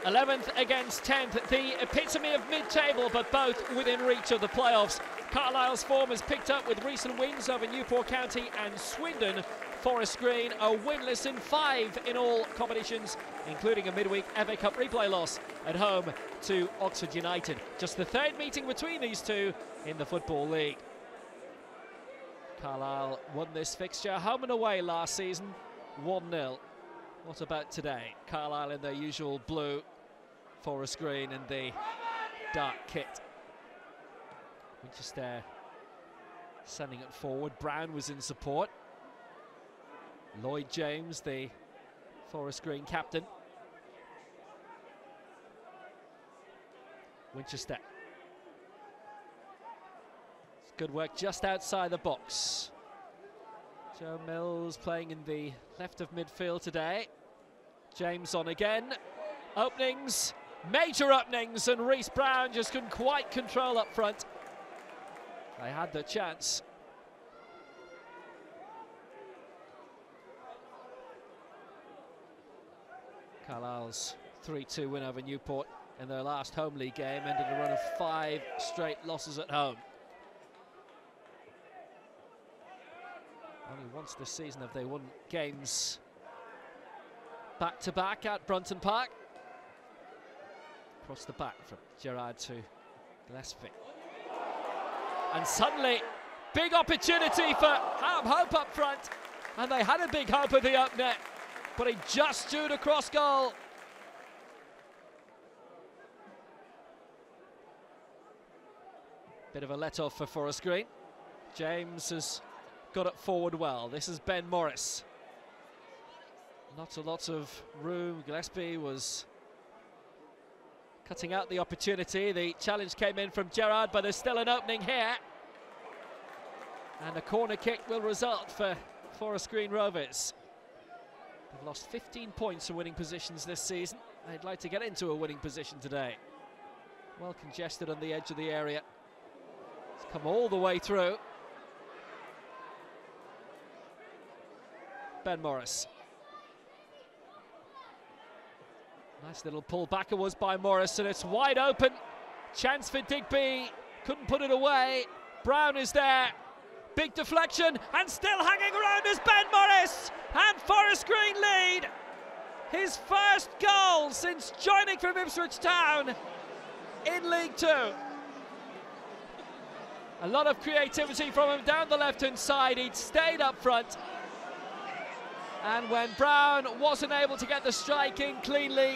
11th against 10th, the epitome of mid-table, but both within reach of the playoffs. Carlisle's form has picked up with recent wins over Newport County and Swindon. Forest Green are winless in 5 in all competitions, including a midweek FA Cup replay loss at home to Oxford United. Just the 3rd meeting between these two in the Football League. Carlisle won this fixture home and away last season, 1-0. What about today? Carlisle in their usual blue, Forest Green in the dark kit. Winchester sending it forward. Brown was in support. Lloyd James, the Forest Green captain. Winchester. It's good work just outside the box. Joe Mills playing in the left of midfield today. James on again. Openings, major openings, and Reece Brown just couldn't quite control up front. They had the chance. Carlisle's 3-2 win over Newport in their last home league game ended a run of 5 straight losses at home. Only once this season have they won games back-to-back at Brunton Park. Across the back from Gerrard to Gillespie. And suddenly, big opportunity for Hope up front. And they had a big hope at the up net, but he just stood across goal. Bit of a let-off for Forest Green. James has got it forward well. This is Ben Morris. Not a lot of room. Gillespie was cutting out the opportunity. The challenge came in from Gerrard, but there's still an opening here. And a corner kick will result for Forest Green Rovers. They've lost 15 points from winning positions this season. They'd like to get into a winning position today. Well congested on the edge of the area. It's come all the way through. Ben Morris. Nice little pull back it was by Morris, and it's wide open. Chance for Digby, couldn't put it away. Brown is there. Big deflection, and still hanging around is Ben Morris. And Forest Green lead. His first goal since joining from Ipswich Town in League Two. A lot of creativity from him down the left-hand side. He'd stayed up front. And when Brown wasn't able to get the strike in cleanly,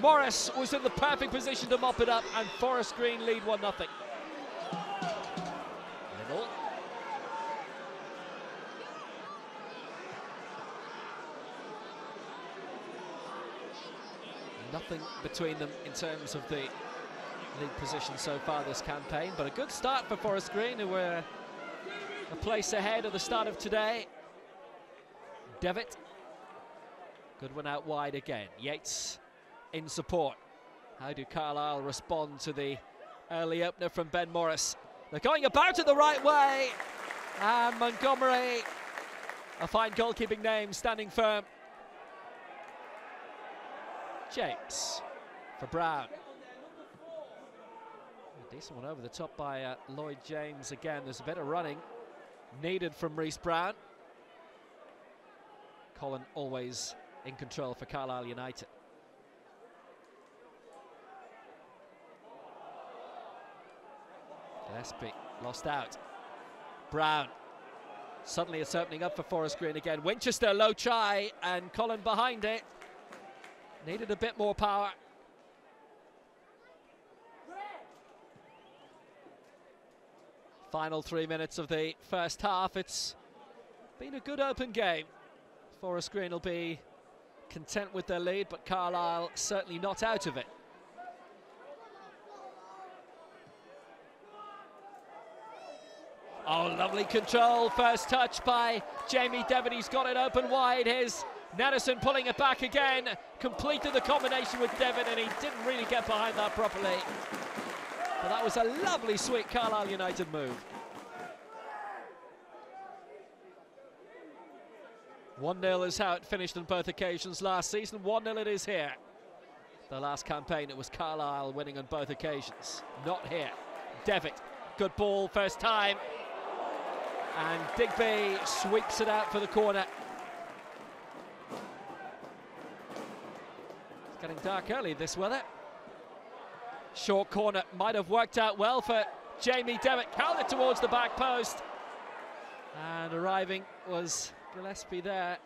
Morris was in the perfect position to mop it up, and Forest Green lead 1-0. Little. Nothing between them in terms of the league position so far this campaign, but a good start for Forest Green, who were a place ahead at the start of today. Devitt, good one out wide again. Yates in support. How do Carlisle respond to the early opener from Ben Morris? They're going about it the right way, and Montgomery, a fine goalkeeping name, standing firm. James for Brown. A decent one over the top by Lloyd James again. There's a bit of running needed from Reece Brown. Colin always in control for Carlisle United. Gillespie lost out. Brown. Suddenly it's opening up for Forest Green again. Winchester low try, and Colin behind it. Needed a bit more power. Final 3 minutes of the first half. It's been a good open game. Forest Green will be content with their lead, but Carlisle certainly not out of it. Oh, lovely control. First touch by Jamie Devitt. He's got it open wide. Here's Nedison pulling it back again. Completed the combination with Devitt, and he didn't really get behind that properly. But that was a lovely, sweet Carlisle United move. 1-0 is how it finished on both occasions last season. 1-0 it is here. The last campaign, it was Carlisle winning on both occasions. Not here. Devitt, good ball first time. And Digby sweeps it out for the corner. It's getting dark early, this weather. Short corner might have worked out well for Jamie Devitt. Counted towards the back post. And arriving was Gillespie there.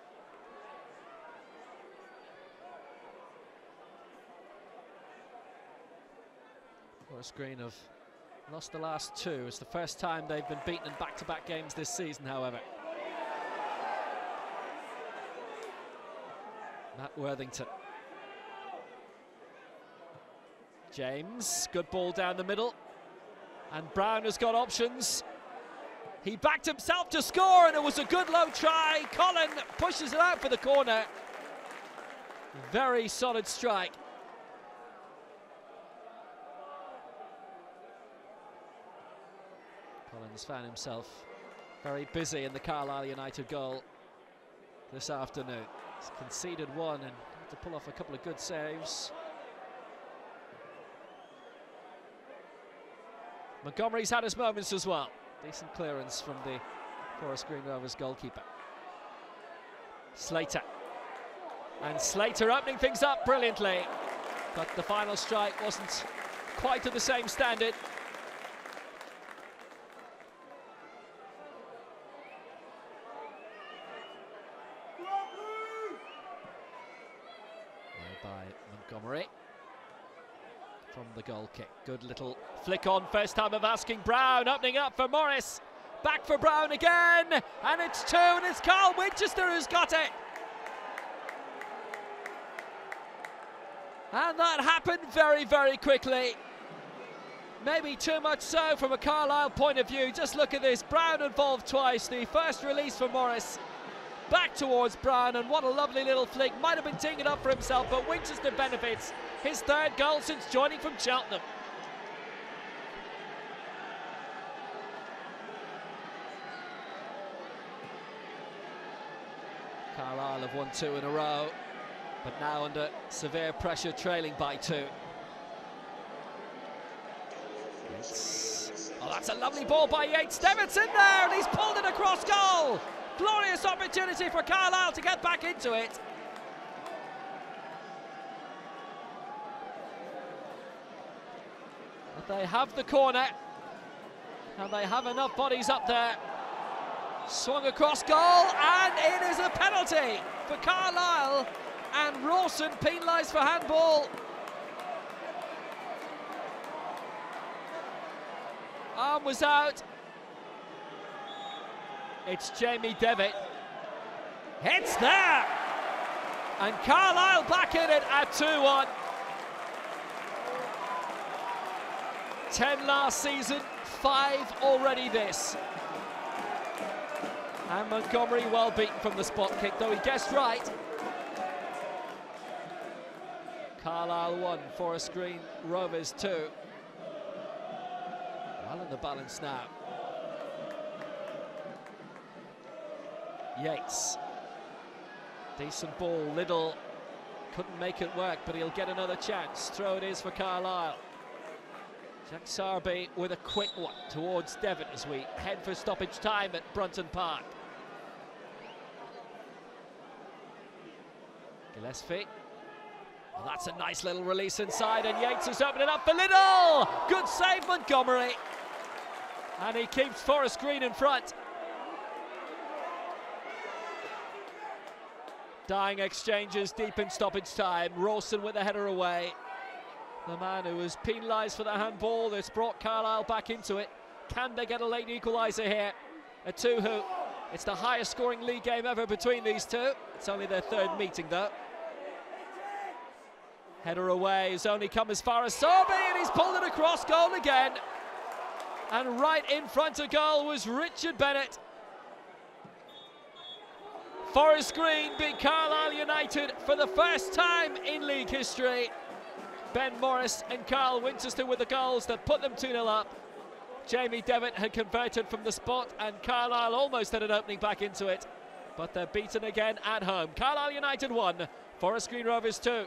Forest Green have lost the last two. It's the first time they've been beaten in back-to-back games this season, however. Matt Worthington. James, good ball down the middle. And Brown has got options. He backed himself to score, and it was a good low try. Colin pushes it out for the corner. Very solid strike. Collins found himself very busy in the Carlisle United goal this afternoon. He's conceded one and had to pull off a couple of good saves. Montgomery's had his moments as well. Decent clearance from the Forest Green Rovers goalkeeper. Slater. And Slater opening things up brilliantly. But the final strike wasn't quite to the same standard. By Montgomery. From the goal kick. Good little flick on, first time of asking. Brown opening up for Morris. Back for Brown again. And it's two, and it's Carl Winchester who's got it. And that happened very, very quickly. Maybe too much so from a Carlisle point of view. Just look at this. Brown involved twice. The first release for Morris. Back towards Brown, and what a lovely little flick. Might have been teeing it up for himself, but Winchester benefits. His third goal since joining from Cheltenham. Carlisle have won two in a row, but now under severe pressure, trailing by two. Oh, that's a lovely ball by Yates. Devitt's in there, and he's pulled it across goal. Glorious opportunity for Carlisle to get back into it. But they have the corner, and they have enough bodies up there. Swung across goal, and it is a penalty for Carlisle, and Rawson penalised for handball. Arm was out. It's Jamie Devitt. It's there! And Carlisle back in it at 2-1. 10 last season, 5 already this. And Montgomery well beaten from the spot kick, though he guessed right. Carlisle 1, Forest Green Rovers 2. Well in the balance now. Yates. Decent ball, Liddell couldn't make it work, but he'll get another chance. Throw it is for Carlisle. Jack Sarby with a quick one towards Devitt as we head for stoppage time at Brunton Park. Gillespie. Well, that's a nice little release inside, and Yates has opened it up for Liddell. Good save, Montgomery. And he keeps Forest Green in front. Dying exchanges deep in stoppage time. Rawson with the header away. The man who was penalised for the handball that's brought Carlisle back into it. Can they get a late equaliser here? A two-hoop. It's the highest scoring league game ever between these two. It's only their third meeting though. Header away has only come as far as Sarby, and he's pulled it across goal again. And right in front of goal was Richard Bennett. Forest Green beat Carlisle United for the first time in league history. Ben Morris and Carl Winchester with the goals that put them 2-0 up. Jamie Devitt had converted from the spot, and Carlisle almost had an opening back into it. But they're beaten again at home. Carlisle United 1, Forest Green Rovers 2.